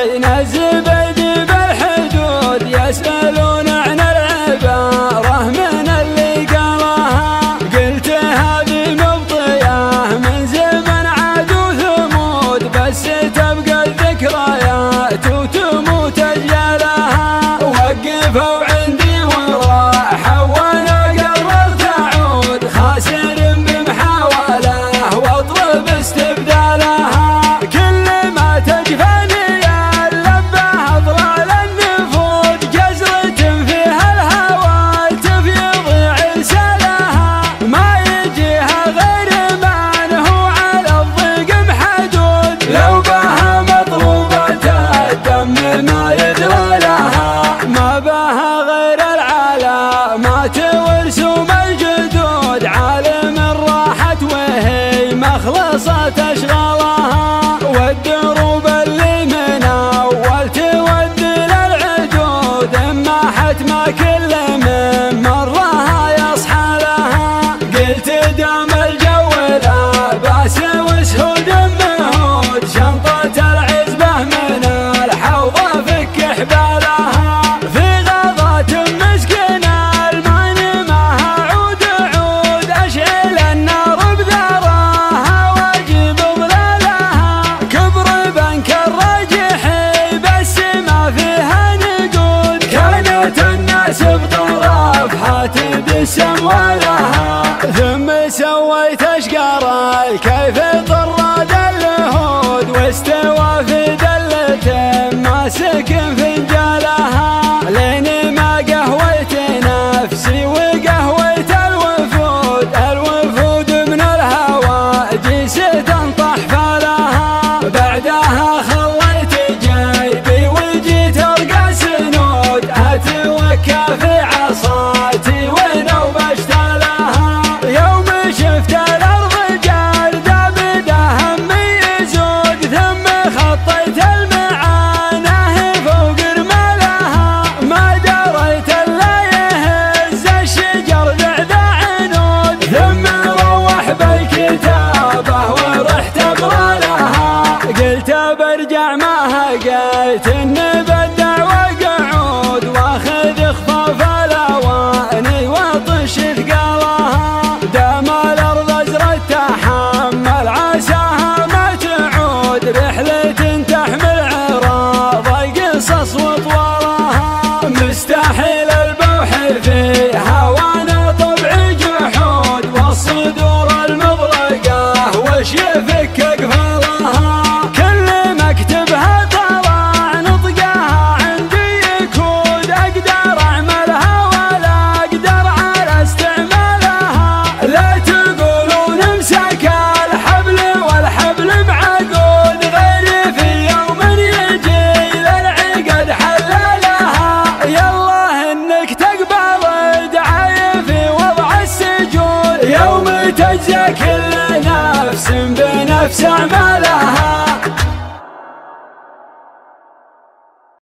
بين الزبيد بالحدود يسألون عن العبارة من اللي قالها. قلت هذه مبطية من زمن عاد وثمود، بس تبقى الذكريات وتموت أجيالها. وقفوا عندي وراحوا وانا قررت اعود، خاسر بمحاولة واطلب استبدالها. كل ما تجفني اللبه اضلال النفود، جزرة فيها الهوى تفيض عسلها. ما يجيها غير من هو على الضيق محدود، لو بها مطلوبة الدم ما يدرى لها. ما بها غير العلامات ورسوم الجدود، عالم راحت وهي مخلصة أشغالها. والدروب اللي من أول تودي للعدود، إما حتما كل من مرها يصحى لها. قلت دام الجو لا بأس وسهود مهود، شنطة العزبة من الحوضة فك حبالها. في غضات مسكنة الماني معها عود عود، أشعل النار بذراها واجيب ظلالها. كبر بنك الراجحي بس ما فيها نقود، كانت الناس بطرفها تبسم ولها. ثم سويت اشقر كيف طراد الهود، واستوى في دلة ماسك فنجالها. لين ما قهويت نفسي وقهويت الوفود، الوفود من الهوى جيسة تنطح فالها. بعدها خليت جيبي وجيت ارقى سنود، اتوكى في عصاتي ونوب اشتالها. يوم شفت الارض جاردة بدا همي يزود، ثم خطيت المعاناه فوق رمالها. ما دريت الا يهز الشجر ذعذع عنود، ثم روح بالكتابه ورحت اقرا لها. قلت برجع ما هقيت اني بدع وقعود، واخذ اخفاف الاواني واطش ثقالها. دام الارض ازرت تحمل عساها ما تعود، رحلة تحمل عراض قصص وطوالها. مستحيل البوح فيها وانا طبعي جحود، والصدور المغلقة وش يفك اقفالها. كل ما اكتبها طلع نطقها عندي يكود، اقدر اعملها ولا اقدر على استعمالها. لا تقولون امسك الحبل والحبل بعقود، غيري في يوم يجي للعقد حلالها. يالله انك تقبل دعاي في وضع السجود، يوم تجزى كل نفس بنفس اعمالها.